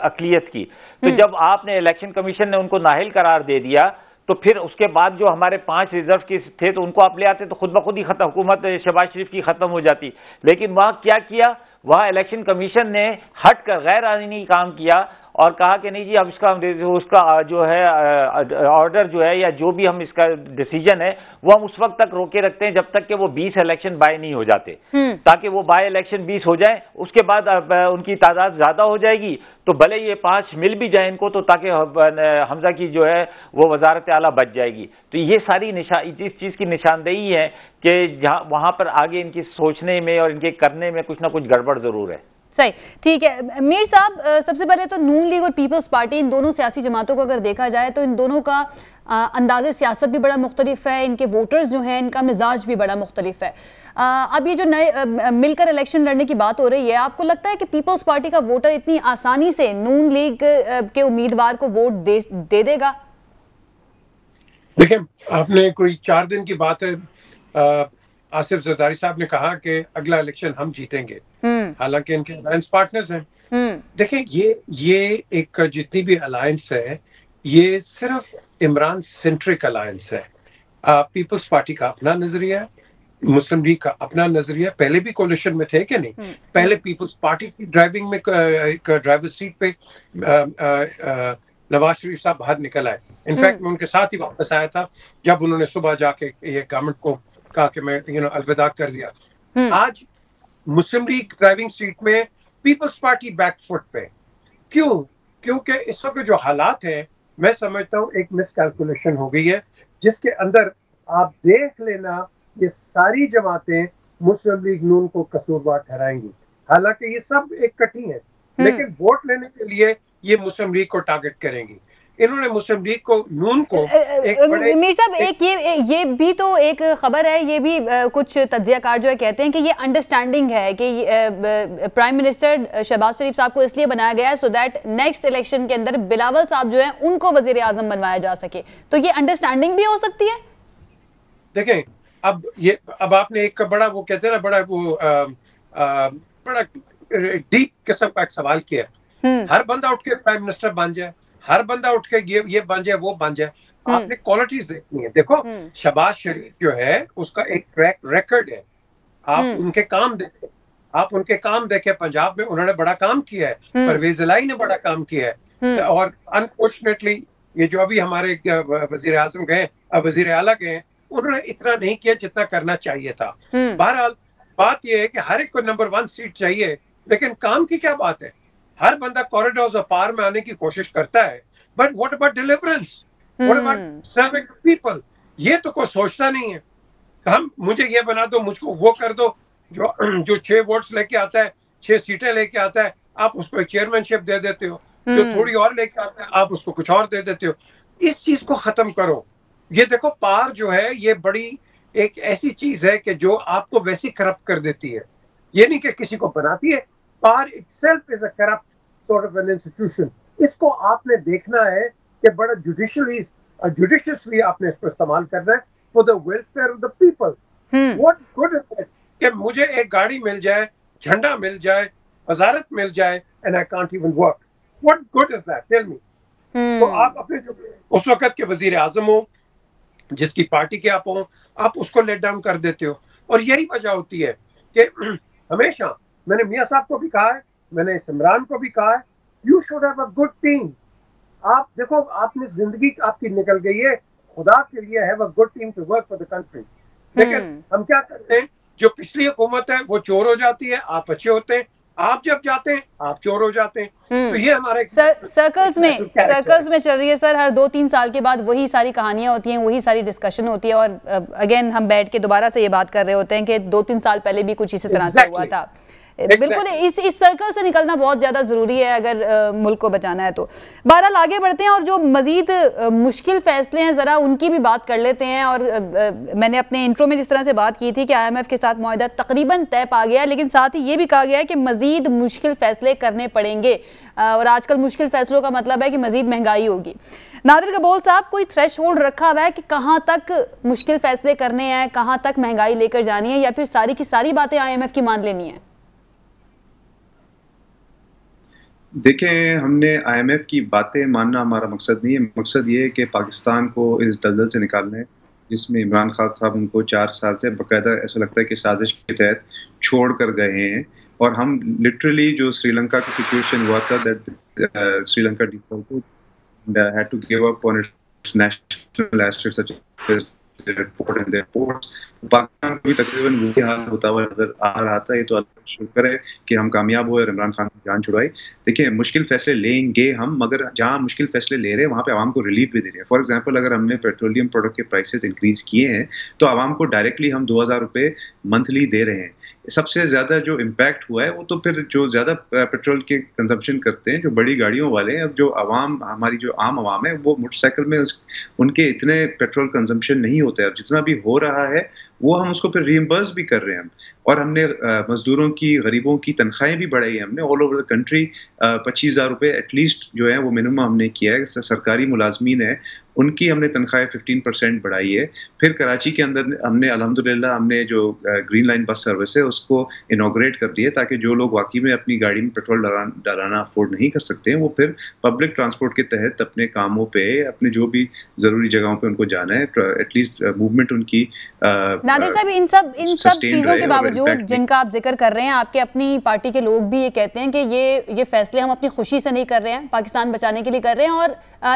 اقلیت کی، تو جب آپ نے الیکشن کمیشن نے ان کو نااہل قرار دے دیا تو پھر اس کے بعد جو ہمارے 5 ریزرو کے تھے تو ان کو آپ لے آتے تو خود بخود ہی حکومت شہباز شریف کی ختم ہو جاتی. لیکن وہاں کیا کیا، وہاں الیکشن کمیشن نے ہٹ کر غیر آئینی کام کیا اور کہا کہ نہیں جی اب اس کا جو ہے آرڈر جو ہے یا جو بھی ہم اس کا ڈیسیجن ہے وہ ہم اس وقت تک روکے رکھتے ہیں جب تک کہ وہ 20 الیکشن بائی نہیں ہو جاتے، تاکہ وہ بائی الیکشن 20 ہو جائیں. اس کے بعد ان کی تعداد زیادہ ہو جائے گی تو بھلے یہ 5 مل بھی جائیں ان کو تو تاکہ حمزہ کی جو ہے وہ وزارت اعلیٰ بچ جائے گی. تو یہ ساری اس چیز کی نشاندہی ہے کہ وہاں پر آگے ان کی سوچنے میں اور ان کے کرنے میں کچھ نہ کچھ گڑبڑ ضرور ہے. صحیح، ٹھیک ہے. میر صاحب سب سے پہلے تو نون لیگ اور پیپلز پارٹی، ان دونوں سیاسی جماعتوں کو اگر دیکھا جائے تو ان دونوں کا انداز سیاست بھی بڑا مختلف ہے، ان کے ووٹرز جو ہیں ان کا مزاج بھی بڑا مختلف ہے. اب یہ جو نئے مل کر الیکشن لڑنے کی بات ہو رہی ہے، آپ کو لگتا ہے کہ پیپلز پارٹی کا ووٹر اتنی آسانی سے نون لیگ کے امیدوار کو ووٹ دے دے گا؟ دیکھیں آپ نے کوئی 4 دن کی بات ہے، آصف زرداری صاحب نے کہا کہ اگلا الیکشن ہم جیتیں گے، حالانکہ ان کے الائنس پارٹنرز ہیں. دیکھیں یہ ایک جتنی بھی الائنس ہے یہ صرف عمران سینٹرک الائنس ہے. پیپلز پارٹی کا اپنا نظریہ ہے، مسلم لیگ کا اپنا نظریہ. پہلے بھی کولیشن میں تھے کہ نہیں؟ پہلے پیپلز پارٹی کی ڈرائیونگ میں ڈرائیور سیٹ پہ نواز شریف صاحب باہر نکل آئے. انفیکٹ میں ان کے ساتھ ہی واپس آیا تھا جب انہوں نے صبح جا کے یہ گورنمنٹ کو کہا کہ میں الوداع کر دیا. آج مسلم لیگ ڈرائیونگ سیٹ میں، پیپلز پارٹی بیک فٹ پہ. کیونکہ اس وقت جو حالات ہیں میں سمجھتا ہوں ایک مس کیلکولیشن ہو گئی ہے جس کے اندر آپ دیکھ لینا یہ ساری جماعتیں مسلم لیگ نون کو قصوروار ٹھہرائیں گی، حالانکہ یہ سب ایک کٹھی ہیں، لیکن ووٹ لینے کے لیے یہ مسلم لیگ کو ٹارگٹ کریں گی. انہوں نے مسلم لیگ کو نون کو میر صاحب ایک یہ بھی تو ایک خبر ہے، یہ بھی کچھ تجزیہ کار جو ہے کہتے ہیں کہ یہ انڈرسٹینڈنگ ہے کہ پرائم منسٹر شہباز شریف صاحب کو اس لیے بنایا گیا ہے سو دیٹ نیکسٹ الیکشن کے اندر بلاول صاحب جو ہیں ان کو وزیر اعظم بنوایا جا سکے. تو یہ انڈرسٹینڈنگ بھی ہو سکتی ہے. دیکھیں اب آپ نے ایک بڑا وہ کہتے ہیں نا بڑا وہ بڑا ڈیپ قسم کا ایک سوال کیا ہے. ہر بندہ اٹھ کے پرائم منسٹر بن جائے، ہر بندہ اٹھ کے یہ بن جائے وہ بن جائے. آپ نے کوالٹیز دیکھنی ہے. دیکھو شہباز شریف جو ہے اس کا ایک ٹریک ریکارڈ ہے. آپ ان کے کام دیکھیں. پنجاب میں انہوں نے بڑا کام کیا ہے، پرویز الہی نے بڑا کام کیا ہے، اور انفارچونیٹلی یہ جو ابھی ہمارے وزیر اعظم گئے، وزیر اعلیٰ گئے، انہوں نے اتنا نہیں کیا جتنا کرنا چاہیے تھا. بہرحال بات یہ ہے کہ ہر ایک کو نمبر 1 سیٹ چاہیے، لیکن کام کی کیا بات ہے؟ ہر بندہ کوریڈورز آف پاور میں آنے کی کوشش کرتا ہے، but what about deliverance, what about serving people? یہ تو کوئی سوچتا نہیں ہے. ہم مجھے یہ بنا دو، مجھ کو وہ کر دو. جو 6 ووٹس لے کے آتا ہے، 6 سیٹیں لے کے آتا ہے، آپ اس کو ایک چیئرمین شپ دے دیتے ہو. جو تھوڑی اور لے کے آتا ہے، آپ اس کو کچھ اور دے دیتے ہو. اس چیز کو ختم کرو. یہ دیکھو پار جو ہے یہ بڑی ایک ایسی چیز ہے کہ جو آپ کو ویسی کرپٹ کر دیتی ہے. یہ نہیں کہ کسی کو بناتی ہے. پار itself is a corrupt sort of an institution. اس کو آپ نے دیکھنا ہے کہ بڑا جوڈیشیسلی آپ نے اس کو استعمال کرنا ہے for the welfare of the people. What good is it کہ مجھے ایک گاڑی مل جائے، جھنڈا مل جائے، وزارت مل جائے and I can't even work. What good is that? Tell me. تو آپ اپنے جو اس وقت کے وزیر اعظم ہو، جس کی پارٹی کے آپ ہوں، آپ اس کو لیٹ ڈاؤن کر دیتے ہو. اور یہی وجہ ہوتی ہے کہ ہمیشہ میں نے میاں صاحب کو بھی کہا ہے، میں نے عمران کو بھی کہا ہے، you should have a good team. آپ دیکھو آپ نے زندگی آپ کی نکل گئی ہے، خدا کے لیے have a good team to work for the country. لیکن ہم کیا کرتے ہیں، جو پچھلی حکومت ہے وہ چور ہو جاتی ہے، آپ اچھے ہوتے ہیں. آپ جب جاتے ہیں آپ چور ہو جاتے ہیں. تو یہ ہمارے سرکلز میں چل رہی ہے سر. ہر 2-3 سال کے بعد وہی ساری کہانیاں ہوتی ہیں، وہی ساری ڈسکشن ہوتی ہے، اور اگین ہم بیٹھ کے دوبارہ سے یہ بات کر رہے ہوتے ہیں کہ 2-3 سال پہلے بھی کچھ اسی طرح سے ہوا تھا. بالکل اس سرکل سے نکلنا بہت زیادہ ضروری ہے اگر ملک کو بچانا ہے تو. بہرحال آگے بڑھتے ہیں اور جو مزید مشکل فیصلے ہیں ذرا ان کی بھی بات کر لیتے ہیں. اور میں نے اپنے انٹرو میں جس طرح سے بات کی تھی کہ IMF کے ساتھ معاہدہ تقریباً طے پا گیا ہے، لیکن ساتھ ہی یہ بھی کہا گیا ہے کہ مزید مشکل فیصلے کرنے پڑیں گے. اور آج کل مشکل فیصلوں کا مطلب ہے کہ مزید مہنگائی ہوگی. نادر قبول صاحب، کوئی تھریش ہولڈ رکھا ہوا ہے کہ کہاں تک مشکل فیصلے کرنے ہیں، کہاں تک مہنگائی لے کر جانی ہے، یا پھر ساری کی ساری باتیں IMF کی مان لینی ہیں؟ دیکھیں، ہم نے IMF کی باتیں ماننا ہمارا مقصد نہیں ہے. مقصد یہ ہے کہ پاکستان کو اس دلدل سے نکالنا ہے جس میں عمران خان صاحب ان کو 4 سال سے باقاعدہ ایسا لگتا ہے کہ سازش کے تحت چھوڑ کر گئے ہیں. اور ہم لٹرلی جو سری لنکا کی سچویشن ہوا تھا، Sri Lanka ڈیفالٹڈ had to give up on its national assets such as Pakistan کو بھی تقریباً وہی حال ہوتا ہوا نظر آ رہا تھا. یہ تو اللہ کا شکر ہے کہ ہم کامیاب ہوئے اور عمران خان کی جان چھڑائی. دیکھیں، مشکل فیصلے لیں گے ہم، مگر جہاں مشکل فیصلے لے رہے ہیں وہاں پہ عوام کو ریلیف بھی دے رہے ہیں. فار ایگزامپل، اگر ہم نے پیٹرولیم پروڈکٹ کے پرائسز انکریز کیے ہیں تو عوام کو ڈائریکٹلی ہم 2000 روپے منتھلی دے رہے ہیں. سب سے زیادہ جو امپیکٹ ہوا ہے وہ تو پھر جو زیادہ پیٹرول کے کنزمپشن کرتے ہیں، جو بڑی گاڑیوں والے ہیں. اب جو عوام، ہماری جو عام عوام ہے، وہ موٹر سائیکل میں ان کے اتنے پیٹرول کنزمپشن نہیں ہوتے. اب جتنا بھی ہو رہا ہے وہ ہم اس کو پھر ریمبرس بھی کر رہے ہیں. اور ہم نے مزدوروں کی، غریبوں کی تنخواہیں بھی بڑھائی ہیں. ہم نے آل اوور دا کنٹری 25,000 روپے ایٹ لیسٹ جو ہے وہ منیمم ہم نے کیا ہے. سرکاری ملازمین ہیں ان کی ہم نے تنخواہیں 15% بڑھائی ہے. پھر کراچی کے اندر ہم نے الحمدللہ ہم نے جو گرین لائن بس سروس ہے اس کو انوگریٹ کر دیا تاکہ جو لوگ واقعی میں اپنی گاڑی میں پیٹرول ڈالانا افورڈ نہیں کر سکتے ہیں وہ پھر پبلک ٹرانسپورٹ کے تحت اپنے کاموں پہ، اپنے جو بھی ضروری جگہوں پہ ان کو جانا ہے، ایٹ لیسٹ موومنٹ ان کی. نادر صاحب، ان سب چیزوں کے باوجود جن کا آپ ذکر کر رہے ہیں، آپ کے اپنی پارٹی کے لوگ بھی یہ کہتے ہیں کہ یہ فیصلے ہم اپنی خوشی سے نہیں کر رہے ہیں، پاکستان بچانے کے لیے کر رہے ہیں، اور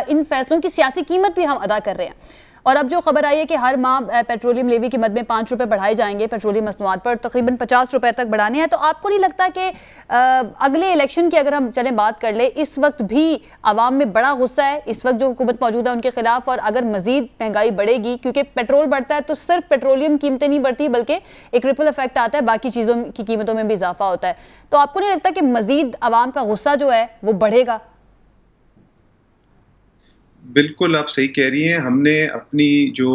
ان فیصلوں کی سیاسی قیمت بھی ہم ادا کر رہے ہیں. اور اب جو خبر آئی ہے کہ ہر ماہ پیٹرولیم لیوی کی مد میں 5 روپے بڑھائے جائیں گے پیٹرولیم مصنوعات پر، تقریباً 50 روپے تک بڑھانے ہیں. تو آپ کو نہیں لگتا کہ اگلے الیکشن کی اگر ہم چلیں بات کر لیں، اس وقت بھی عوام میں بڑا غصہ ہے اس وقت جو حکومت موجود ہے ان کے خلاف، اور اگر مزید مہنگائی بڑھے گی، کیونکہ پیٹرول بڑھتا ہے تو صرف پیٹرولیم قیمتیں نہیں بڑھتی بلکہ ایک ریپل افیکٹ آتا ہے، باقی چیزوں کی قیمتوں میں بھی اضافہ ہوتا ہے. تو آپ کو نہیں لگتا کہ مزید عوام کا غصہ جو ہے وہ بڑھے گا؟ بالکل آپ صحیح کہہ رہی ہیں. ہم نے اپنی جو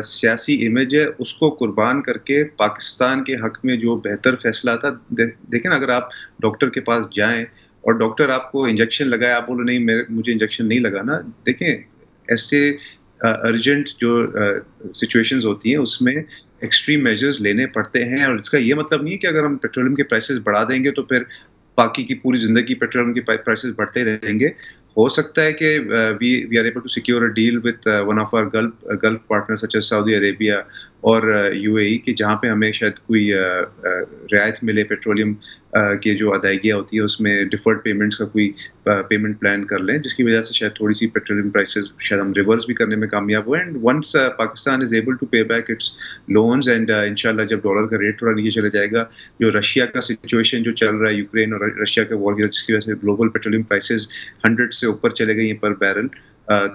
سیاسی امیج ہے اس کو قربان کر کے پاکستان کے حق میں جو بہتر فیصلہ تھا، دیکھیں اگر آپ ڈاکٹر کے پاس جائیں اور ڈاکٹر آپ کو انجیکشن لگائے، آپ بولو نہیں مجھے انجیکشن نہیں لگانا. دیکھیں، ایسے ارجنٹ جو سچویشنز ہوتی ہیں اس میں ایکسٹریم میجرز لینے پڑتے ہیں. اور اس کا یہ مطلب نہیں ہے کہ اگر ہم پیٹرولیم کے پرائسز بڑھا دیں گے تو پھر باقی کی پوری زندگی پیٹرولیم کے پرائسز بڑھتے رہیں گے. ہو سکتا ہے کہ we are able to secure a deal with one of our Gulf partners such as Saudi Arabia اور UAE کہ جہاں پہ ہمیں شاید کوئی رعایت ملے پیٹرولیم کی جو ادائیگیاں ہوتی ہیں اس میں ڈیفرڈ پیمنٹس کا کوئی پیمنٹ پلان کر لیں، جس کی وجہ سے شاید تھوڑی سی پیٹرولیم پرائسز شاید ہم ریورس بھی کرنے میں کامیاب ہوئے. And once Pakistan is able to pay back its loans and انشاءاللہ جب ڈالر کا ریٹ تھوڑا نیچے چلا جائے گا، جو رشیا کا سچویشن جو چل رہا ہے یوکرین اور رشیا کے وار کی جس کی وجہ سے گلوبل پیٹرولیم پرائسز 100 سے اوپر چلے گئی ہیں پر بیرل،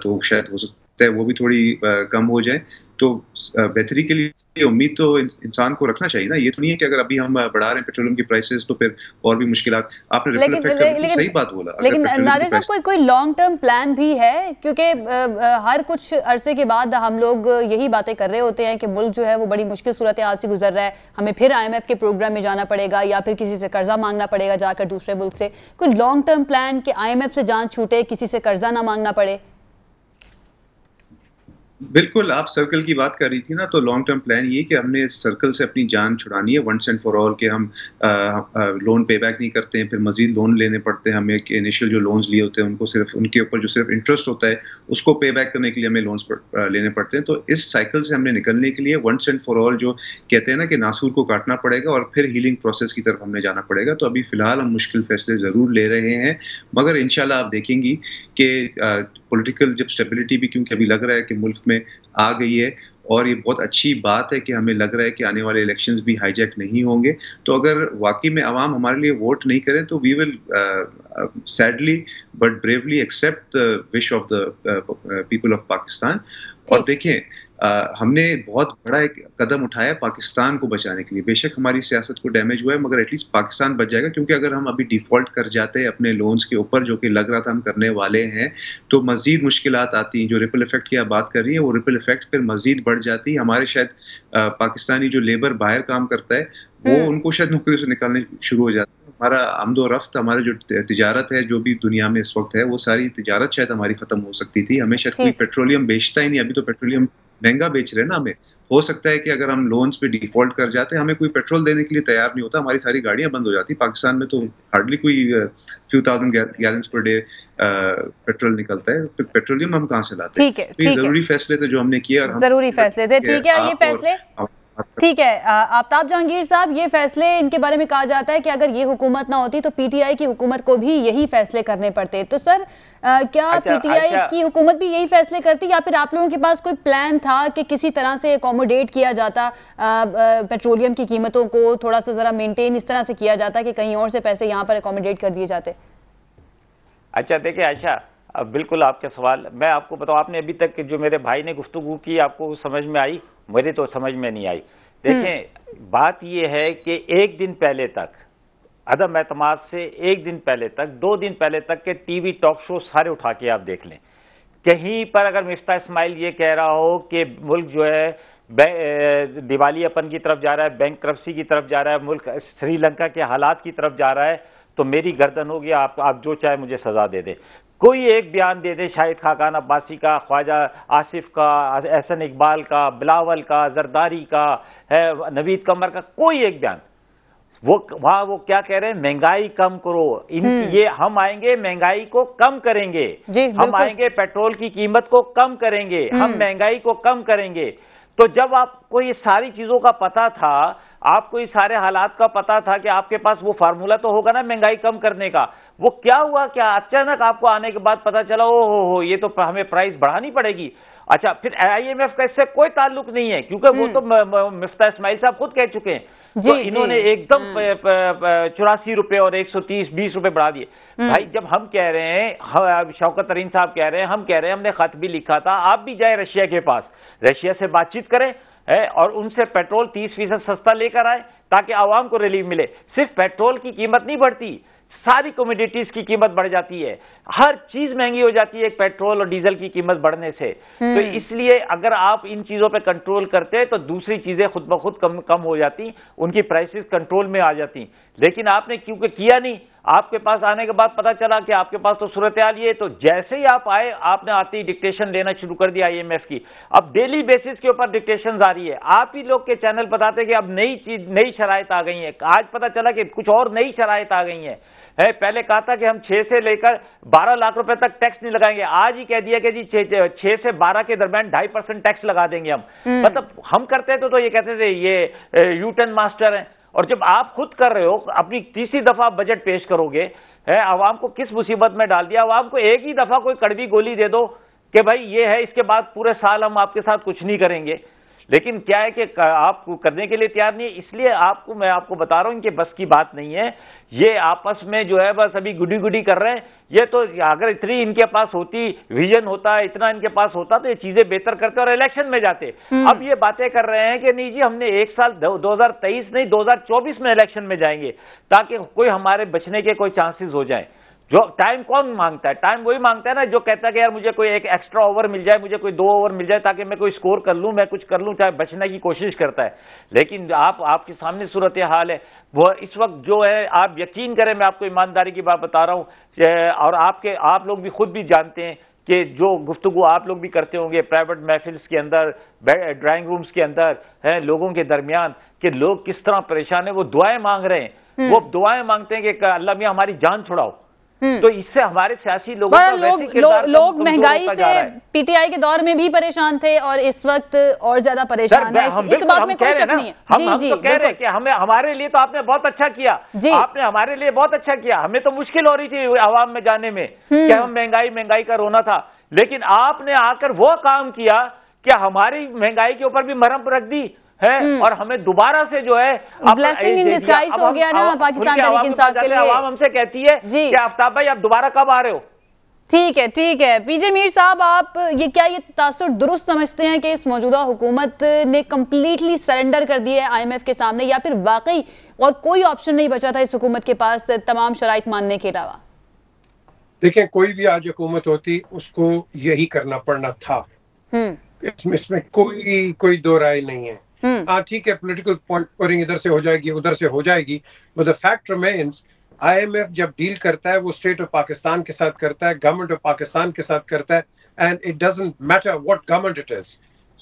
تو شاید ہو سکتا ہے وہ بھی تھوڑی کم ہو جائے. تو بہتری کے لیے امید تو انسان کو رکھنا چاہیے نا. یہ تو نہیں ہے کہ اگر ابھی ہم بڑھا رہے ہیں پیٹرولیم کی پرائسز تو پھر اور بھی مشکلات. آپ نے صحیح بات بولا. لیکن نادر صاحب کوئی لانگ ٹرم پلان بھی ہے؟ کیونکہ ہر کچھ عرصے کے بعد ہم لوگ یہی باتیں کر رہے ہوتے ہیں کہ ملک جو ہے وہ بڑی مشکل صورتحال سے گزر رہا ہے، ہمیں پھر IMF کے پروگرام میں جانا پڑے گا یا پھر کسی سے قرضہ مانگنا پڑے گا جا کر دوسرے ملک سے. کوئی لانگ ٹرم پلان کہ IMF سے جان چھوٹے، کسی سے قرضہ نہ مانگنا پڑے؟ بالکل، آپ سرکل کی بات کر رہی تھی نا، تو لانگ ٹرم پلان یہ کہ ہم نے سرکل سے اپنی جان چھڑانی ہے ونس اینڈ فار آل، کہ ہم لون پے بیک نہیں کرتے ہیں، پھر مزید لون لینے پڑتے ہیں ہمیں. انیشیل جو لونز لیے ہوتے ہیں ان کو صرف ان کے اوپر جو صرف انٹرسٹ ہوتا ہے اس کو پے بیک کرنے کے لیے ہمیں لونز لینے پڑتے ہیں. تو اس سائیکل سے ہم نے نکلنے کے لیے ونس اینڈ فار آل جو کہتے ہیں نا کہ ناسور کو کاٹنا پڑے گا اور پھر ہیلنگ پروسیس کی طرف ہم نے جانا پڑے گا. تو ابھی فی الحال ہم مشکل فیصلے ضرور لے رہے ہیں، مگر انشاءاللہ آپ دیکھیں گی کہ پولیٹیکل جب اسٹیبلٹی بھی کیونکہ ابھی لگ رہا ہے کہ ملک میں آ گئی ہے، اور یہ بہت اچھی بات ہے کہ ہمیں لگ رہا ہے کہ آنے والے الیکشنز بھی ہائی جیک نہیں ہوں گے. تو اگر واقعی میں عوام ہمارے لیے ووٹ نہیں کریں تو we will sadly but bravely accept the wish of the people of Pakistan. اور دیکھیں ہم نے بہت بڑا ایک قدم اٹھایا پاکستان کو بچانے کے لیے. بے شک ہماری سیاست کو ڈیمیج ہوا ہے مگر ایٹ لیسٹ پاکستان بچ جائے گا، کیونکہ اگر ہم ابھی ڈیفالٹ کر جاتے اپنے لونز کے اوپر جو کہ لگ رہا تھا ہم کرنے والے ہیں تو مزید مشکلات آتی ہیں. جو ریپل ایفیکٹ کی آپ بات کر رہی ہیں وہ ریپل ایفیکٹ پھر مزید بڑھ جاتی ہے. ہمارے شاید پاکستانی جو لیبر باہر کام کرتا ہے وہ ان کو شاید نوکری سے نکالنے شروع ہو جاتا ہے. ہمارا آمد و رفت، ہمارا جو تجارت ہے جو بھی دنیا میں اس وقت ہے، وہ ساری تجارت شاید ہماری ختم ہو سکتی تھی. ہمیں شاید کوئی پیٹرولیم بیچتا ہی نہیں. ابھی تو پیٹرولیم مہنگا بیچ رہے ہیں نا ہمیں. ہو سکتا ہے کہ اگر ہم لونز پہ ڈیفالٹ کر جاتے ہیں ہمیں کوئی پیٹرول دینے کے لیے تیار نہیں ہوتا، ہماری ساری گاڑیاں بند ہو جاتی. پاکستان میں تو ہارڈلی کوئی few thousand gallons per day petrol نکلتا ہے. پھر پیٹرولیم ہم کہاں سے لاتے ہیں؟ یہ ضروری فیصلے تھے جو ہم نے کیے. ضروری فیصلے تھے، ٹھیک ہے. یہ فیصلے ٹھیک ہے. آفتاب جہانگیر صاحب، یہ فیصلے ان کے بارے میں کہا جاتا ہے کہ اگر یہ حکومت نہ ہوتی تو PTI کی حکومت کو بھی یہی فیصلے کرنے پڑتے. تو سر کیا PTI کی حکومت بھی یہی فیصلے کرتی یا پھر آپ لوگوں کے پاس کوئی پلان تھا کہ کسی طرح سے اکوموڈیٹ کیا جاتا پیٹرولیم کی قیمتوں کو، تھوڑا سا ذرا مینٹین اس طرح سے کیا جاتا کہ کہیں اور سے پیسے یہاں پر اکوموڈیٹ کر دیے جاتے؟ اچھا دیکھیں عائشہ، بالکل آپ کا سوال میں آپ کو بتاؤں. آپ نے ابھی تک جو میرے بھائی نے گفتگو کی آپ کو سمجھ میں آئی؟ میری تو سمجھ میں نہیں آئی. دیکھیں بات یہ ہے کہ ایک دن پہلے تک عدم اعتماد سے، ایک دن پہلے تک، 2 دن پہلے تک کے ٹی وی ٹاک شو سارے اٹھا کے آپ دیکھ لیں. کہیں پر اگر مفتاح اسماعیل یہ کہہ رہا ہو کہ ملک جو ہے دیوالی اپن کی طرف جا رہا ہے، بینک کرپسی کی طرف جا رہا ہے، ملک سری لنکا کے حالات کی طرف جا رہا ہے، تو میری گردن ہوگی. آپ جو چاہے مجھے سزا دے دیں. کوئی ایک بیان دے دے شاہد خاقان عباسی کا، خواجہ آصف کا، احسن اقبال کا، بلاول کا، زرداری کا، نوید قمر کا، کوئی ایک بیان. وہاں وہ کیا کہہ رہے ہیں؟ مہنگائی کم کرو. یہ ہم آئیں گے مہنگائی کو کم کریں گے، ہم آئیں گے پیٹرول کی قیمت کو کم کریں گے، ہم مہنگائی کو کم کریں گے. تو جب آپ کو یہ ساری چیزوں کا پتا تھا، آپ کو یہ سارے حالات کا پتا تھا کہ آپ کے پاس وہ فارمولا تو ہوگا نا مہنگائی کم کرنے کا، وہ کیا ہوا؟ کیا اچانک آپ کو آنے کے بعد پتا چلا ہو یہ تو ہمیں پرائز بڑھانی پڑے گی؟ اچھا پھر IMF کا اس سے کوئی تعلق نہیں ہے، کیونکہ وہ تو مفتاح اسماعیل صاحب خود کہہ چکے ہیں. تو انہوں نے ایک دم 84 روپے اور 130-20 روپے بڑھا دیے. بھائی جب ہم کہہ رہے ہیں، شوکت ترین صاحب کہہ رہے ہیں، ہم کہہ رہے ہیں، ہم نے خط بھی لکھا تھا، آپ بھی جائیں رشیا کے پاس، رشیا سے بات چیت کریں اور ان سے پیٹرول 30% سستا لے کر آئے تاکہ عوام کو ریلیف ملے. صرف پیٹرول کی قیمت نہیں بڑھتی، ساری کمیڈیٹیز کی قیمت بڑھ جاتی ہے، ہر چیز مہنگی ہو جاتی ہے ایک پیٹرول اور ڈیزل کی قیمت بڑھنے سے. تو اس لیے اگر آپ ان چیزوں پہ کنٹرول کرتے تو دوسری چیزیں خود بخود کم ہو جاتی، ان کی پرائسز کنٹرول میں آ جاتی. لیکن آپ نے کیونکہ کیا نہیں. آپ کے پاس آنے کے بعد پتا چلا کہ آپ کے پاس تو صورتحال یہ ہے, تو جیسے ہی آپ آئے آپ نے آتے ہی ڈکٹیشن لینا شروع کر دیا IMF کی. اب ڈیلی بیسس کے اوپر ڈکٹیشنز آ رہی ہے. آپ ہی لوگ کے چینل بتاتے ہیں کہ اب نئی شرائط آ گئی ہیں. آج پتا چلا کہ کچھ اور نئی شرائط آ گئی ہیں. پہلے کہا تھا کہ ہم 6 سے لے کر 12 لاکھ روپے تک ٹیکس نہیں لگائیں گے, آج ہی کہہ دیا کہ جی 6 سے 12 کے درمیان 2.5% ٹیکس لگا دیں گے ہم. مطلب ہم کرتے تھے تو یہ کہتے تھے یہ یو ٹرن ماسٹر ہیں, اور جب آپ خود کر رہے ہو اپنی تیسری دفعہ بجٹ پیش کرو گے, عوام کو کس مصیبت میں ڈال دیا. عوام کو ایک ہی دفعہ کوئی کڑوی گولی دے دو کہ بھائی یہ ہے, اس کے بعد پورے سال ہم آپ کے ساتھ کچھ نہیں کریں گے. لیکن کیا ہے کہ آپ کرنے کے لیے تیار نہیں ہے, اس لیے میں آپ کو بتا رہا ہوں کہ بس کی بات نہیں ہے. یہ آپس میں جو ہے بس ابھی گڈی گڈی کر رہے ہیں. یہ تو اگر اتنی ان کے پاس ہوتی ویژن ہوتا, اتنا ان کے پاس ہوتا تو یہ چیزیں بہتر کرتے اور الیکشن میں جاتے. اب یہ باتیں کر رہے ہیں کہ نہیں جی ہم نے ایک سال 2023 نہیں 2024 میں الیکشن میں جائیں گے تاکہ کوئی ہمارے بچنے کے کوئی چانسز ہو جائیں. جو ٹائم کون مانگتا ہے؟ ٹائم وہی مانگتا ہے نا جو کہتا ہے کہ یار مجھے کوئی ایک ایکسٹرا اوور مل جائے, مجھے کوئی 2 اوور مل جائے تاکہ میں کوئی سکور کر لوں, میں کچھ کر لوں, چاہے بچنے کی کوشش کرتا ہے. لیکن آپ کے سامنے صورتحال ہے وہ اس وقت جو ہے, آپ یقین کریں میں آپ کو ایمانداری کی بات بتا رہا ہوں, اور آپ لوگ بھی خود بھی جانتے ہیں کہ جو گفتگو آپ لوگ بھی کرتے ہوں گے پرائیویٹ محفلس کے اندر, ڈرائنگ رومز کے اندر لوگوں کے درمیان, کہ لوگ کس طرح پریشان ہیں. وہ دعائیں مانگ رہے ہیں, وہ دعائیں مانگتے ہیں کہ اللہ میاں ہماری جان چھڑاؤ. تو اس سے ہمارے سیاسی لوگ مہنگائی سے PTI کے دور میں بھی پریشان تھے اور اس وقت اور زیادہ پریشان ہیں. اس بات میں کوئی شک نہیں ہے. ہم تو کہہ رہے ہیں کہ ہمارے لیے تو آپ نے بہت اچھا کیا, آپ نے ہمارے لیے بہت اچھا کیا. ہمیں تو مشکل ہو رہی تھی عوام میں جانے میں کہ ہم مہنگائی کا رونا تھا, لیکن آپ نے آ کر وہ کام کیا کہ ہماری مہنگائی کے اوپر بھی مرہم رکھ دی ہے, اور ہمیں دوبارہ سے جو ہے بلیسنگ ان ڈسگائز ہو گیا نا پاکستان تحریک انصاف کے لیے. عوام ہم سے کہتی ہے کہ آفتاب بھائی آپ دوبارہ کب آ رہے ہو. ٹھیک ہے. PJ میر صاحب, آپ یہ تاثر درست سمجھتے ہیں کہ اس موجودہ حکومت نے کمپلیٹلی سرنڈر کر دی ہے IMF کے سامنے, یا پھر واقعی اور کوئی آپشن نہیں بچا تھا اس حکومت کے پاس تمام شرائط ماننے کے علاوہ؟ دیکھیں کوئی بھی آج حکومت ہوتی اس کو یہی کرنا پڑنا تھا, اس میں کوئی دو رائے نہیں ہے. ہاں ٹھیک ہے, پولیٹیکل پوائنٹ اسکورنگ ادھر سے ہو جائے گی ادھر سے ہو جائے گی, but the fact remains IMF جب ڈیل کرتا ہے وہ اسٹیٹ آف پاکستان کے ساتھ کرتا ہے, گورنمنٹ آف پاکستان کے ساتھ کرتا ہے, and it doesn't matter what government it is.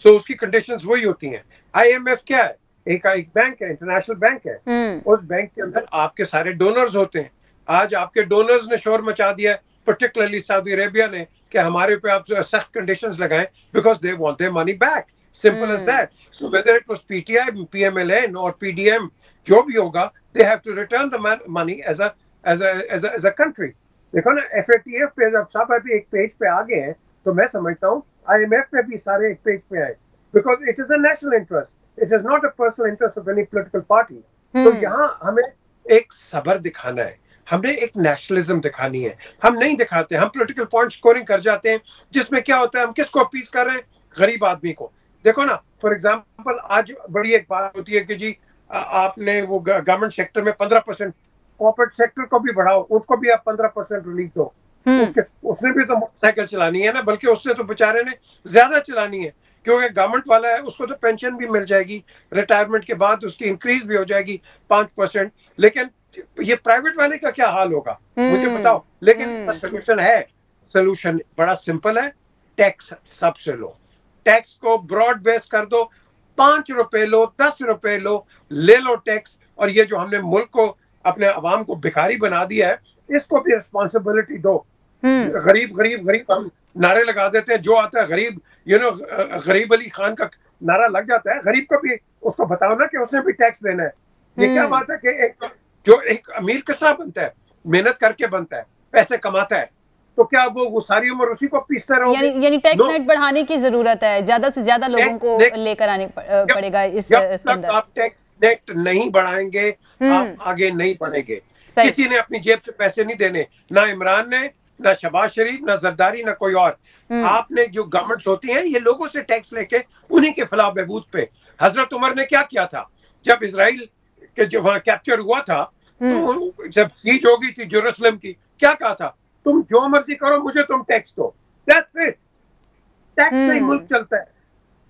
So اس کی کنڈیشنز وہی ہوتی ہیں. IMF کیا ہے؟ ایک بینک ہے, انٹرنیشنل بینک ہے. اس بینک کے اندر آپ کے سارے ڈونرز ہوتے ہیں. آج آپ کے ڈونرز نے شور مچا دیا ہے, پرٹیکولرلی سعودی عربیہ نے, کہ ہمارے پہ آپ سخت کنڈیشنز لگائیں because they want their money back. Simple as that. So whether it was PTI, PMLN or PDM, جو بھی ہوگا, they have to return the money as a country. دیکھو نا FATF پہ جب سب ابھی ایک پیج پہ آگے ہیں تو میں سمجھتا ہوں IMF پہ بھی سارے ایک پیج پہ آئے, because it is a national interest. It is not a personal interest of any political party. تو یہاں ہمیں ایک صبر دکھانا ہے, ہم نے ایک نیشنلزم دکھانی ہے. ہم نہیں دکھاتے, ہم پولیٹیکل پوائنٹ سکورنگ کر جاتے ہیں جس میں کیا ہوتا ہے, ہم کس کو اپیز کر رہے ہیں؟ غریب آدمی کو. دیکھو نا فار ایگزامپل آج بڑی ایک بات ہوتی ہے کہ جی آپ نے وہ گورنمنٹ سیکٹر میں 15%, کارپوریٹ سیکٹر کو بھی بڑھاؤ, اس کو بھی آپ 15% ریلیف دو. اس نے بھی تو موٹر سائیکل چلانی ہے نا, بلکہ اس نے تو بیچارے نے زیادہ چلانی ہے کیونکہ گورنمنٹ والا ہے, اس کو تو پینشن بھی مل جائے گی, ریٹائرمنٹ کے بعد اس کی انکریز بھی ہو جائے گی 5%. لیکن یہ پرائیویٹ والے کا کیا حال ہوگا مجھے بتاؤ. لیکن سولوشن ہے, سولوشن بڑا سمپل ہے, ٹیکس سب سے لو, ٹیکس کو براڈ بیس کر دو, 5 روپے لو, 10 روپے لو, لے لو ٹیکس. اور یہ جو ہم نے ملک کو اپنے عوام کو بھکاری بنا دیا ہے اس کو بھی رسپانسبلٹی دو. غریب ہم نعرے لگا دیتے ہیں, جو آتا ہے غریب, غریب علی خان کا نعرہ لگ جاتا ہے. غریب کو بھی اس کو بتاؤ نا کہ اس نے بھی ٹیکس دینا ہے. یہ کیا بات ہے کہ ایک امیر کس طرح بنتا ہے؟ محنت کر کے بنتا ہے, پیسے کماتا ہے, تو کیا وہ ساری عمر اسی کو پیستے رہو گے؟ یعنی ٹیکس نیٹ بڑھانے کی ضرورت ہے, زیادہ سے زیادہ لوگوں کو لے کر آنے پڑے گا اس کے اندر. آپ ٹیکس نیٹ نہیں بڑھائیں گے آپ آگے نہیں بڑھیں گے. کسی نے اپنی جیب سے پیسے نہیں دینے, نہ عمران نے, نہ شہباز شریف, نہ زرداری, نہ کوئی اور. آپ نے جو گورنمنٹس ہوتی ہیں یہ لوگوں سے ٹیکس لے کے انہی کے فلاح بہبود پہ. حضرت عمر نے کیا کیا تھا جب اسرائیل کے جو وہاں کیپچر ہوا تھا, جب سیج ہو گئی تھی جیروسلم کی, کیا کہا تھا؟ تم جو مرضی کرو, مجھے تم tax do. That's it. Tax سے ہی ملک چلتا ہے.